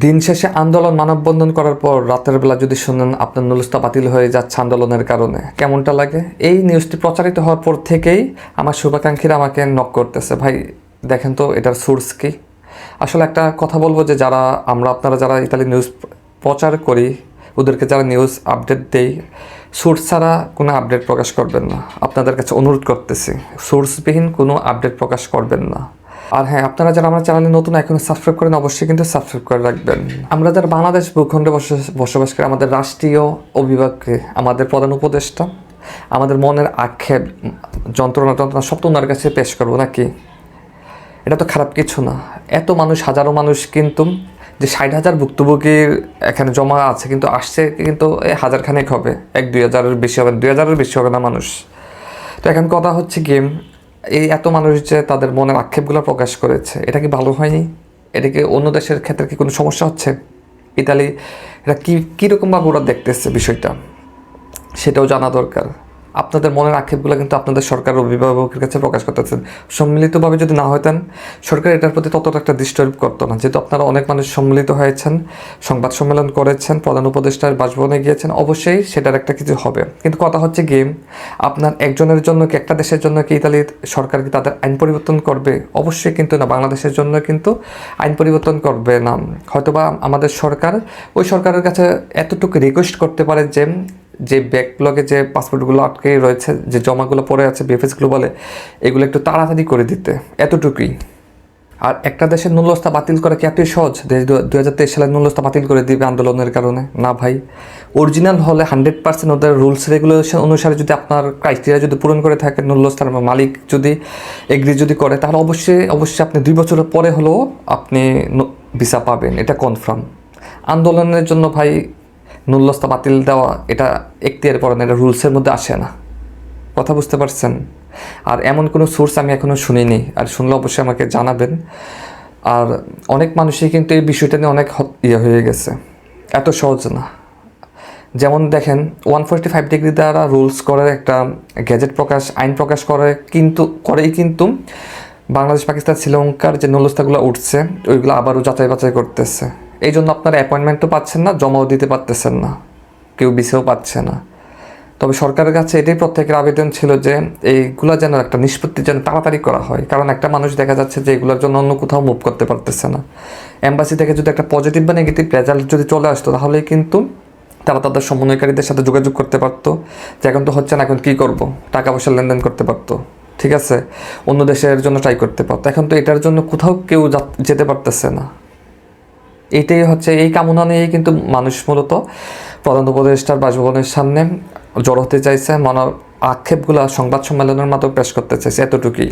দিন শেষে আন্দোলন মানববন্ধন করার পর রাতের বেলা যদি শুনেন আপনার নুলুস্তা বাতিল হয়ে যাচ্ছে আন্দোলনের কারণে, কেমনটা লাগে? এই নিউজটি প্রচারিত হওয়ার পর থেকেই আমার শুভাকাঙ্ক্ষীরা আমাকে নক করতেছে, ভাই দেখেন তো এটার সোর্স কি। আসলে একটা কথা বলবো যে আপনারা যারা ইতালি নিউজ প্রচার করি, ওদেরকে যারা নিউজ আপডেট দেই, সোর্স ছাড়া কোনো আপডেট প্রকাশ করবেন না। আপনাদের কাছে অনুরোধ করতেছি, সোর্সবিহীন কোনো আপডেট প্রকাশ করবেন না। আর হ্যাঁ, আপনারা যারা আমার চ্যানেলে নতুন এখনো সাবস্ক্রাইব করেন, অবশ্যই কিন্তু সাবস্ক্রাইব করে রাখবেন। আমরা যারা বাংলাদেশ ভূখণ্ডে বসবাস করি, আমাদের রাষ্ট্রীয় অভিভাবককে, আমাদের প্রধান উপদেষ্টা, আমাদের মনের আক্ষেপ, যন্ত্রণা সব তো ওনার কাছে পেশ করবো নাকি? এটা তো খারাপ কিছু না। এত মানুষ, হাজারো মানুষ কিন্তু, যে 60,000 ভুক্তভোগীর এখানে জমা আছে, কিন্তু আসছে কিন্তু হাজার খানেক হবে, 1-2 হাজারের বেশি হবে, 2 হাজারের বেশি হবে না মানুষ। তো এখন কথা হচ্ছে কি, এই এত মানুষ যে তাদের মনের আক্ষেপগুলো প্রকাশ করেছে, এটা কি ভালো হয়নি? এটা কি অন্য দেশের ক্ষেত্রে কি কোনো সমস্যা হচ্ছে? ইতালি এটা কীরকমভাবে ওরা দেখতেছে বিষয়টা, সেটাও জানা দরকার। আপনাদের মনের আক্ষেপগুলো কিন্তু আপনাদের সরকারের অভিভাবকের কাছে প্রকাশ করতেছেন। সম্মিলিতভাবে যদি না হতেন, সরকার এটার প্রতি ততটা একটা দৃষ্টি করতো না। যেহেতু আপনারা অনেক মানুষ সম্মিলিত হয়েছেন, সংবাদ সম্মেলন করেছেন, প্রধান উপদেষ্টার বাসভবনে গিয়েছেন, অবশ্যই সেটার একটা কিছু হবে। কিন্তু কথা হচ্ছে গেম, আপনার একজনের জন্য কি, একটা দেশের জন্য কি ইতালির সরকার কি তাদের আইন পরিবর্তন করবে? অবশ্যই কিন্তু না। বাংলাদেশের জন্য কিন্তু আইন পরিবর্তন করবে না। হয়তোবা আমাদের সরকার ওই সরকারের কাছে এতটুকু রিকোয়েস্ট করতে পারে যে ব্যাকলগে যে পাসপোর্টগুলো আটকে রয়েছে, যে জমাগুলো পড়ে আছে বিএফএসগুলো বলে, এগুলো একটু তাড়াতাড়ি করে দিতে, এতটুকুই। আর একটা দেশের ন্যূনস্থা বাতিল করা কি এতই সহজ? 2023 সালের ন্যূনস্থা বাতিল করে দিবে আন্দোলনের কারণে? না ভাই। অরিজিনাল হলে 100% ওদের রুলস রেগুলেশন অনুসারে যদি আপনার ক্রাইটেরিয়া যদি পূরণ করে থাকে, ন্যূনস্থার মালিক যদি এগ্রি যদি করে, তাহলে অবশ্যই আপনি 2 বছরের পরে হলেও আপনি ভিসা পাবেন, এটা কনফার্ম। আন্দোলনের জন্য ভাই ন্যূনস্থা বাতিল দেওয়া এটা এখতিয়ার পড়ে না, এটা রুলসের মধ্যে আসে না। কথা বুঝতে পারছেন? আর এমন কোনো সোর্স আমি এখনও শুনিনি, আর শুনলে অবশ্যই আমাকে জানাবেন। আর অনেক মানুষই কিন্তু এই বিষয়টা নিয়ে অনেক হয়ে গেছে, এত সহজ না। যেমন দেখেন, 145 ডিগ্রি দ্বারা রুলস করে একটা গ্যাজেট আইন প্রকাশ করেই কিন্তু বাংলাদেশ, পাকিস্তান, শ্রীলঙ্কার যে ন্যূনস্থাগুলো উঠছে, ওইগুলো আবারও যাচাই বাছাই করতেছে। এই জন্য আপনারা অ্যাপয়েন্টমেন্টও পাচ্ছেন না, জমাও দিতে পারতেছেন না, কেউ ভিসাও পাচ্ছে না। তবে সরকারের কাছে এটাই প্রত্যেকের আবেদন ছিল যে এইগুলো যেন একটা নিষ্পত্তি যেন তাড়াতাড়ি করা হয়। কারণ একটা মানুষ দেখা যাচ্ছে যে এগুলোর জন্য অন্য কোথাও মুভ করতে পারতেছে না। এম্বাসি থেকে যদি একটা পজিটিভ বা নেগেটিভ রেজাল্ট যদি চলে আসতো, তাহলেই কিন্তু তারা তাদের সমন্বয়কারীদের সাথে যোগাযোগ করতে পারতো, যে এখন তো হচ্ছে না, এখন কী করব, টাকা পয়সা লেনদেন করতে পারতো, ঠিক আছে, অন্য দেশের জন্য ট্রাই করতে পারতো। এখন তো এটার জন্য কোথাও কেউ যেতে পারতেছে না। এইটাই হচ্ছে, এই কামনা নিয়েই কিন্তু মানুষ মূলত প্রধান উপদেষ্টার বাসভবনের সামনে জড়ো হতে চাইছে, মনের আক্ষেপগুলো সংবাদ সম্মেলনের মাধ্যমে পেশ করতে চাইছে, এতটুকুই।